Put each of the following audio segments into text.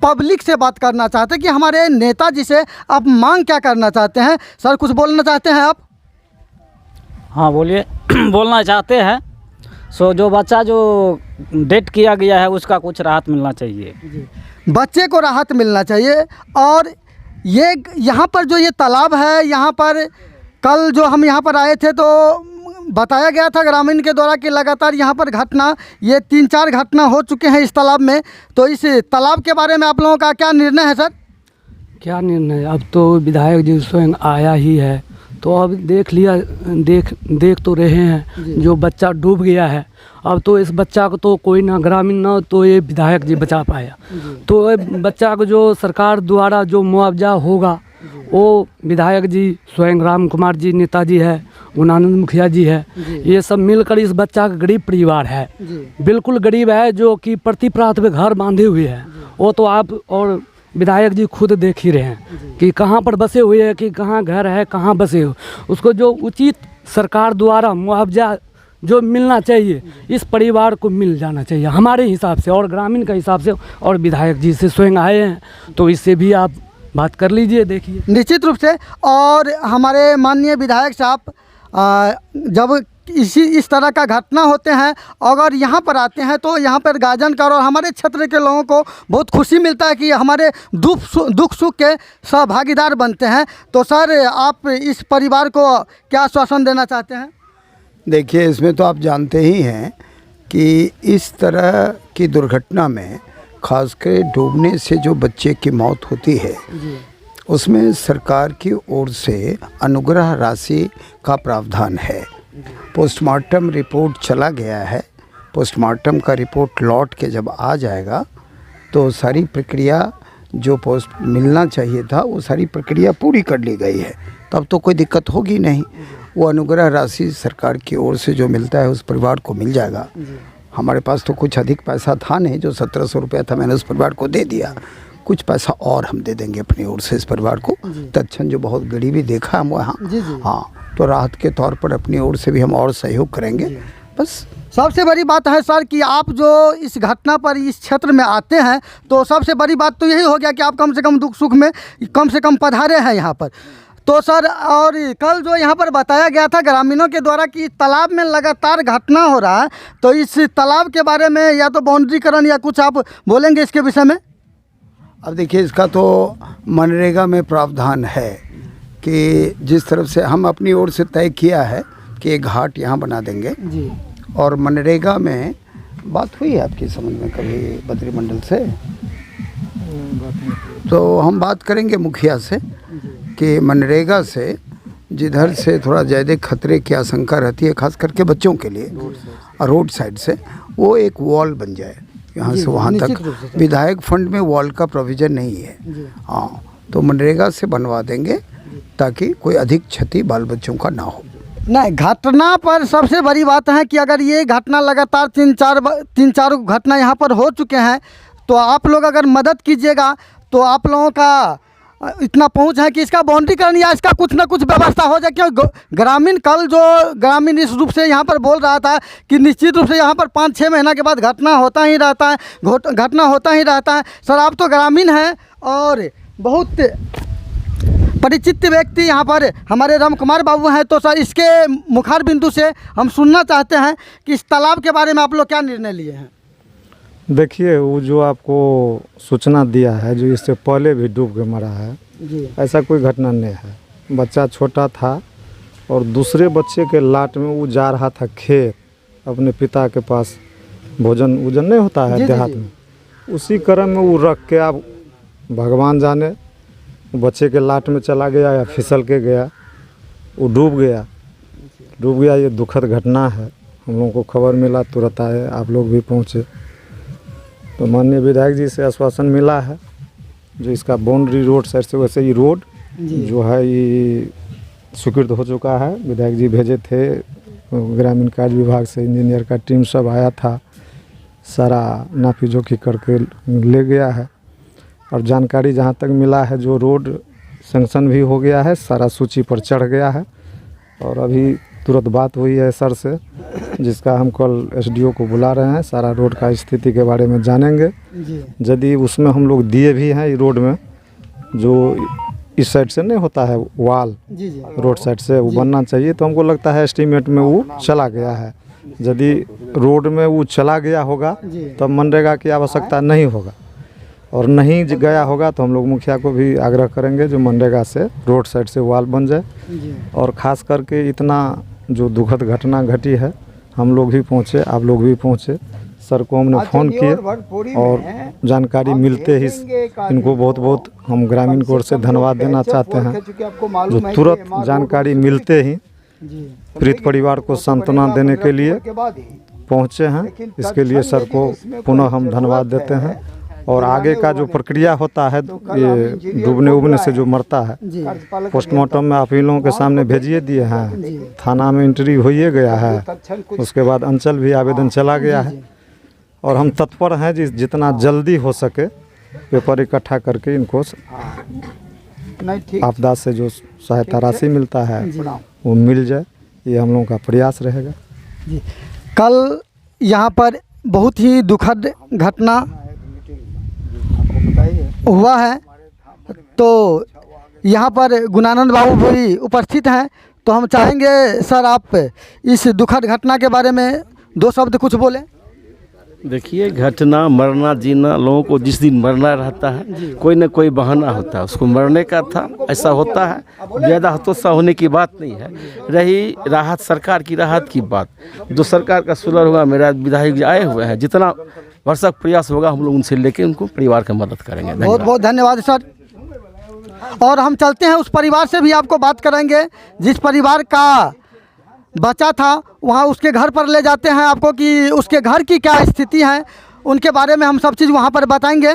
Public से बात करना चाहते हैं कि हमारे नेताजी से आप मांग क्या करना चाहते हैं। सर कुछ बोलना चाहते हैं आप? हाँ बोलिए। बोलना चाहते हैं जो बच्चा जो डेथ किया गया है उसका कुछ राहत मिलना चाहिए। बच्चे को राहत मिलना चाहिए। और ये यहाँ पर जो ये तालाब है, यहाँ पर कल जो हम यहाँ पर आए थे तो बताया गया था ग्रामीण के द्वारा कि लगातार यहाँ पर घटना, ये 3-4 घटना हो चुके हैं इस तालाब में। तो इस तालाब के बारे में आप लोगों का क्या निर्णय है सर? क्या निर्णय, अब तो विधायक जी स्वयं आया ही है तो अब देख तो रहे हैं जो बच्चा डूब गया है। अब तो इस बच्चा को तो कोई ना ग्रामीण ना तो ये विधायक जी बचा पाया। तो ये बच्चा को जो सरकार द्वारा जो मुआवजा होगा वो विधायक जी स्वयं राम कुमार जी नेताजी है, गुणानंद मुखिया जी है, ये सब मिलकर इस बच्चा का गरीब परिवार है, बिल्कुल गरीब है, जो कि प्रतिप्रांत पे घर बांधे हुए है। वो तो आप और विधायक जी खुद देख ही रहे हैं कि कहाँ पर बसे हुए हैं, कि कहाँ घर है, कहाँ बसे हो। उसको जो उचित सरकार द्वारा मुआवजा जो मिलना चाहिए इस परिवार को मिल जाना चाहिए हमारे हिसाब से और ग्रामीण का हिसाब से। और विधायक जी से स्वयं आए हैं तो इससे भी आप बात कर लीजिए, देखिए। निश्चित रूप से। और हमारे माननीय विधायक साहब जब इस तरह का घटना होते हैं अगर यहाँ पर आते हैं तो यहाँ पर गार्जियन और हमारे क्षेत्र के लोगों को बहुत खुशी मिलता है कि हमारे दुख सुख के सहभागीदार बनते हैं। तो सर आप इस परिवार को क्या आश्वासन देना चाहते हैं? देखिए, इसमें तो आप जानते ही हैं कि इस तरह की दुर्घटना में खासकर डूबने से जो बच्चे की मौत होती है उसमें सरकार की ओर से अनुग्रह राशि का प्रावधान है। पोस्टमार्टम रिपोर्ट चला गया है, पोस्टमार्टम का रिपोर्ट लौट के जब आ जाएगा तो सारी प्रक्रिया जो पोस्ट मिलना चाहिए था वो सारी प्रक्रिया पूरी कर ली गई है, तब तो कोई दिक्कत होगी नहीं। वो अनुग्रह राशि सरकार की ओर से जो मिलता है उस परिवार को मिल जाएगा। हमारे पास तो कुछ अधिक पैसा था नहीं, जो 1700 रुपया था मैंने उस परिवार को दे दिया। कुछ पैसा और हम दे देंगे अपनी ओर से इस परिवार को। तत्क्षण जो बहुत गरीबी देखा हम वहाँ, हाँ, तो राहत के तौर पर अपनी ओर से भी हम और सहयोग करेंगे। बस सबसे बड़ी बात है सर कि आप जो इस घटना पर इस क्षेत्र में आते हैं तो सबसे बड़ी बात तो यही हो गया कि आप कम से कम दुख सुख में कम से कम पधारे हैं यहाँ पर। तो सर और कल जो यहाँ पर बताया गया था ग्रामीणों के द्वारा कि तालाब में लगातार घटना हो रहा है, तो इस तालाब के बारे में या तो बाउंड्रीकरण या कुछ आप बोलेंगे इसके विषय में? अब देखिए, इसका तो मनरेगा में प्रावधान है कि जिस तरफ से हम अपनी ओर से तय किया है कि एक घाट यहाँ बना देंगे जी। और मनरेगा में बात हुई है आपकी समझ में कभी बद्री मंडल से? तो हम बात करेंगे मुखिया से कि मनरेगा से जिधर से थोड़ा ज़्यादा खतरे की आशंका रहती है खास करके बच्चों के लिए, रोड साइड से वो एक वॉल बन जाए यहाँ से वहाँ तक। विधायक फंड में वॉल का प्रोविज़न नहीं है, हाँ, तो मनरेगा से बनवा देंगे ताकि कोई अधिक क्षति बाल बच्चों का ना हो। नहीं, घटना पर सबसे बड़ी बात है कि अगर ये घटना लगातार 3-4 घटना यहाँ पर हो चुके हैं तो आप लोग अगर मदद कीजिएगा तो आप लोगों का इतना पहुंच है कि इसका बाउंड्रीकरण या इसका कुछ ना कुछ व्यवस्था हो जाए। क्यों ग्रामीण कल जो ग्रामीण इस रूप से यहाँ पर बोल रहा था कि निश्चित रूप से यहाँ पर 5-6 महीना के बाद घटना होता ही रहता है, घटना होता ही रहता है। सर आप तो ग्रामीण हैं और बहुत परिचित व्यक्ति यहाँ पर हमारे राम कुमार बाबू हैं, तो सर इसके मुखार बिंदु से हम सुनना चाहते हैं कि इस तालाब के बारे में आप लोग क्या निर्णय लिए हैं? देखिए, वो जो आपको सूचना दिया है जो इससे पहले भी डूब के मरा है जी। ऐसा कोई घटना नहीं है। बच्चा छोटा था और दूसरे बच्चे के लाट में वो जा रहा था खेत अपने पिता के पास, भोजन वोजन नहीं होता है देहात में, उसी क्रम में वो रख के आप भगवान जाने बच्चे के लाट में चला गया या फिसल के गया, वो डूब गया। ये दुखद घटना है। हम लोगों को खबर मिला, तुरंत आए, आप लोग भी पहुँचे। तो माननीय विधायक जी से आश्वासन मिला है जो इसका बाउंड्री रोड साइड से वैसे ही रोड जो है ये स्वीकृत हो चुका है। विधायक जी भेजे थे, ग्रामीण कार्य विभाग से इंजीनियर का टीम सब आया था, सारा नापी जोखी करके ले गया है। और जानकारी जहाँ तक मिला है जो रोड सैंक्शन भी हो गया है, सारा सूची पर चढ़ गया है और अभी तुरंत बात हुई है सर से, जिसका हम कल एसडीओ को बुला रहे हैं, सारा रोड का स्थिति के बारे में जानेंगे। यदि उसमें हम लोग दिए भी हैं इस रोड में, जो इस साइड से नहीं होता है वाल, रोड साइड से वो बनना चाहिए, तो हमको लगता है एस्टीमेट में वो चला गया है। यदि रोड में वो चला गया होगा तब मनरेगा की आवश्यकता नहीं होगा, और नहीं गया होगा तो हम लोग मुखिया को भी आग्रह करेंगे जो मनरेगा से रोड साइड से वाल बन जाए। और ख़ास करके इतना जो दुखद घटना घटी है, हम लोग भी पहुँचे, आप लोग भी पहुँचे, सर को हमने फ़ोन किए और जानकारी मिलते ही इनको बहुत बहुत हम ग्रामीण कोर्ट से धन्यवाद देना चाहते हैं, जो तुरंत जानकारी मिलते ही पीड़ित परिवार को सांत्वना देने के लिए पहुँचे हैं। इसके लिए सर को पुनः हम धन्यवाद देते हैं। और आगे का जो प्रक्रिया होता है, ये डूबने उबने से जो मरता है, पोस्टमार्टम में आप इन लोगों के सामने भेजिए दिए हैं, थाना में एंट्री हो गया है, उसके बाद अंचल भी आवेदन चला गया है, और हम तत्पर हैं जितना जल्दी हो सके पेपर इकट्ठा करके इनको आपदा से जो सहायता राशि मिलता है वो मिल जाए, ये हम लोगों का प्रयास रहेगा। कल यहाँ पर बहुत ही दुखद घटना हुआ है, तो यहाँ पर गुणानंद बाबू भी उपस्थित हैं, तो हम चाहेंगे सर आप इस दुखद घटना के बारे में 2 शब्द कुछ बोलें। देखिए, घटना, मरना जीना, लोगों को जिस दिन मरना रहता है कोई ना कोई बहाना होता है, उसको मरने का था, ऐसा होता है, ज़्यादा हतोत्साह होने की बात नहीं है। रही राहत, सरकार की राहत की बात, जो सरकार का सुलह हुआ, मेरा विधायक आए हुए हैं, जितना भरसक प्रयास होगा हम लोग उनसे लेके उनको परिवार का मदद करेंगे। बहुत बहुत धन्यवाद सर। और हम चलते हैं उस परिवार से भी आपको बात करेंगे जिस परिवार का बचा था, वहाँ उसके घर पर ले जाते हैं आपको कि उसके घर की क्या स्थिति है, उनके बारे में हम सब चीज़ वहाँ पर बताएंगे।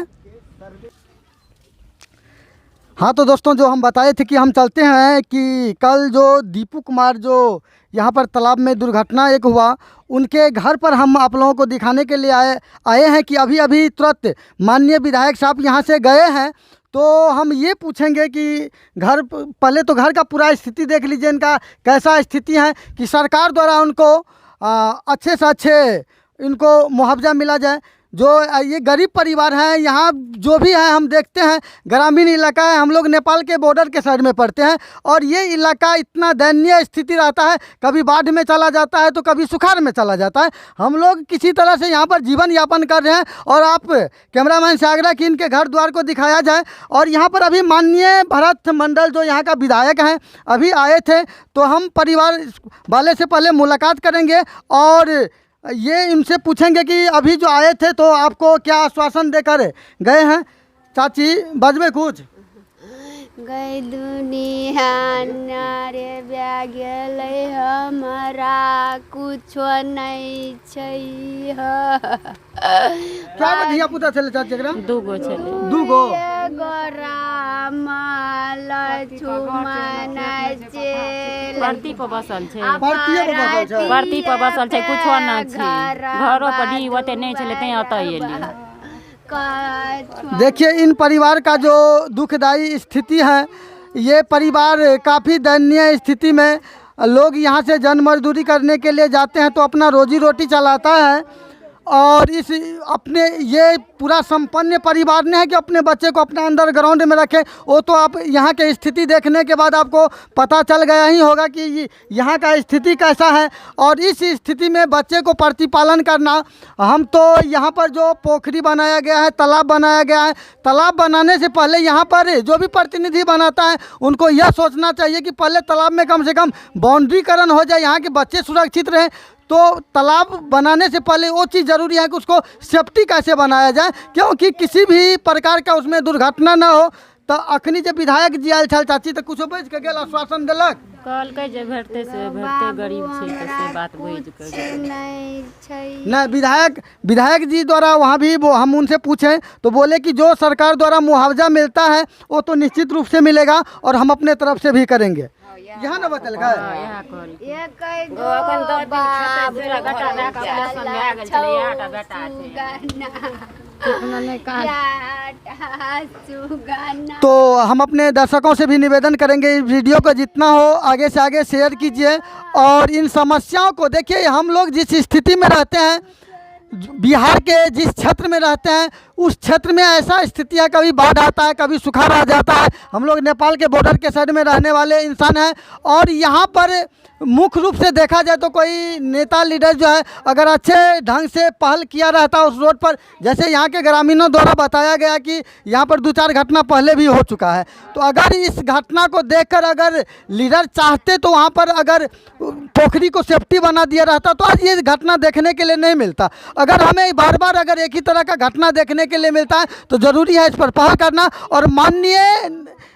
हाँ तो दोस्तों, जो हम बताए थे कि हम चलते हैं कि कल जो दीपू कुमार जो यहाँ पर तालाब में दुर्घटना एक हुआ, उनके घर पर हम आप लोगों को दिखाने के लिए आए हैं कि अभी अभी तुरंत माननीय विधायक साहब यहाँ से गए हैं, तो हम ये पूछेंगे कि घर, पहले तो घर का पूरा स्थिति देख लीजिए, इनका कैसा स्थिति है, कि सरकार द्वारा उनको अच्छे से अच्छे इनको मुआवजा मिला जाए। जो ये गरीब परिवार हैं, यहाँ जो भी है हम देखते हैं ग्रामीण इलाका है, हम लोग नेपाल के बॉर्डर के साइड में पड़ते हैं, और ये इलाका इतना दयनीय स्थिति रहता है, कभी बाढ़ में चला जाता है तो कभी सुखाड़ में चला जाता है। हम लोग किसी तरह से यहाँ पर जीवन यापन कर रहे हैं, और आप कैमरामैन से आग्रह कि इनके घर द्वार को दिखाया जाए। और यहाँ पर अभी माननीय भरत मंडल जो यहाँ का विधायक हैं अभी आए थे, तो हम परिवार वाले से पहले मुलाकात करेंगे और ये इनसे पूछेंगे कि अभी जो आए थे तो आपको क्या आश्वासन देकर गए हैं। चाची बजबे कुछ गई दुनिया रे गेले हमारा कुछो नहीं छै। क्या धिया पुता छले चाची एकरा? दूगो छले। दूगो परती पर बसल छै। परती परती पर बसल छै, कुछो ना छै, घरो पर डी ओते नहीं छले, तै अतै एली। देखिए, इन परिवार का जो दुखदाई स्थिति है, ये परिवार काफ़ी दयनीय स्थिति में, लोग यहाँ से जन मजदूरी करने के लिए जाते हैं तो अपना रोजी रोटी चलाता है, और इस अपने ये पूरा संपन्न परिवार ने है कि अपने बच्चे को अपने अंडरग्राउंड में रखे। वो तो आप यहाँ के स्थिति देखने के बाद आपको पता चल गया ही होगा कि यहाँ का स्थिति कैसा है, और इस स्थिति में बच्चे को प्रतिपालन करना, हम तो यहाँ पर जो पोखरी बनाया गया है, तालाब बनाया गया है, तालाब बनाने से पहले यहाँ पर जो भी प्रतिनिधि बनाता है उनको यह सोचना चाहिए कि पहले तालाब में कम से कम बाउंड्रीकरण हो जाए, यहाँ के बच्चे सुरक्षित रहें। तो तालाब बनाने से पहले वो चीज़ ज़रूरी है कि उसको सेफ्टी कैसे बनाया जाए, क्योंकि किसी भी प्रकार का उसमें दुर्घटना ना हो। तो अखनी जब विधायक जी आयल छल चाची तो कुछ बच के गेल, आश्वासन दिलक, कहलकै जे भेटते से भेटते, गरीब छै से बात बुझ के नहीं। विधायक जी द्वारा वहाँ भी वो हम उनसे पूछें तो बोले कि जो सरकार द्वारा मुआवजा मिलता है वो तो निश्चित रूप से मिलेगा, और हम अपने तरफ से भी करेंगे। यहाँ न बतल गए यहाँ करी ये कई ओ, गो अपन दो दिन खेते बाबू दूरा गटा दे के ऑपरेशन में आ गेल छलै, आटा बेटा छै। तो हम अपने दर्शकों से भी निवेदन करेंगे इस वीडियो को जितना हो आगे से आगे शेयर कीजिए। और इन समस्याओं को देखिए, हम लोग जिस स्थिति में रहते हैं, बिहार के जिस क्षेत्र में रहते हैं उस क्षेत्र में ऐसा स्थिति है, कभी बाढ़ आता है, कभी सुखाड़ आ जाता है। हम लोग नेपाल के बॉर्डर के साइड में रहने वाले इंसान हैं और यहाँ पर मुख्य रूप से देखा जाए तो कोई नेता लीडर जो है अगर अच्छे ढंग से पहल किया रहता उस रोड पर, जैसे यहाँ के ग्रामीणों द्वारा बताया गया कि यहाँ पर 2-4 घटना पहले भी हो चुका है, तो अगर इस घटना को देखकर अगर लीडर चाहते तो वहाँ पर अगर पोखरी को सेफ्टी बना दिया रहता तो आज ये घटना देखने के लिए नहीं मिलता। अगर हमें बार बार अगर एक ही तरह का घटना देखने के लिए मिलता है तो ज़रूरी है इस पर पहल करना। और माननीय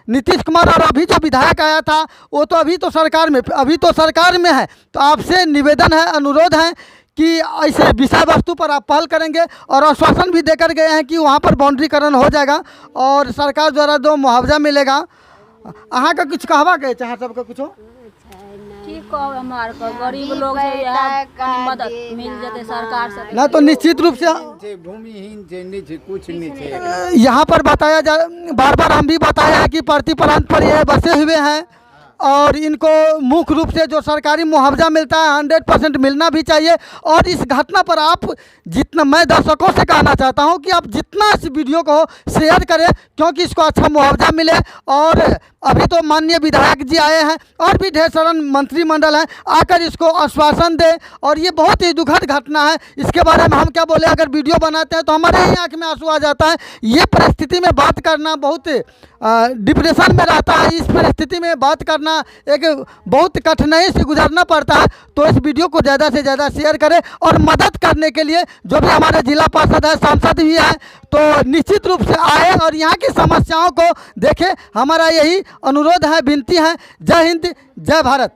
नीतीश कुमार और अभी जो विधायक आया था वो तो अभी तो सरकार में है, तो आपसे निवेदन है, अनुरोध है कि ऐसे विषय वस्तु पर आप पहल करेंगे। और आश्वासन भी देकर गए हैं कि वहाँ पर बाउंड्रीकरण हो जाएगा और सरकार द्वारा जो मुआवजा मिलेगा। अहाँ का कुछ कहवा के चाहे सबका कुछ हो ठीक कहो, हमार को गरीब लोग छै, यहाँ कनी मदद मिल जते सरकार से ना तो निश्चित रूप से भूमिहीन से नहीं थे, कुछ नहीं थे। यहाँ पर बताया जा, बार बार हम भी बताया है कि प्रति प्रांत पर ये बसे हुए हैं और इनको मुख्य रूप से जो सरकारी मुआवजा मिलता है 100% मिलना भी चाहिए। और इस घटना पर आप जितना, मैं दर्शकों से कहना चाहता हूं कि आप जितना इस वीडियो को शेयर करें क्योंकि इसको अच्छा मुआवजा मिले। और अभी तो माननीय विधायक जी आए हैं और भी ढेर सारा मंत्रिमंडल है, आकर इसको आश्वासन दे। और ये बहुत ही दुखद घटना है, इसके बारे में हम क्या बोले, अगर वीडियो बनाते हैं तो हमारे ही आँख में आंसू आ जाता है। ये परिस्थिति में बात करना बहुत डिप्रेशन में रहता है, इस परिस्थिति में बात करना एक बहुत कठिनाई से गुजरना पड़ता है। तो इस वीडियो को ज़्यादा से ज़्यादा शेयर करें और मदद करने के लिए जो भी हमारे जिला पार्षद है, सांसद भी हैं, तो निश्चित रूप से आए और यहाँ की समस्याओं को देखें। हमारा यही अनुरोध है, विनती है। जय हिंद, जय भारत।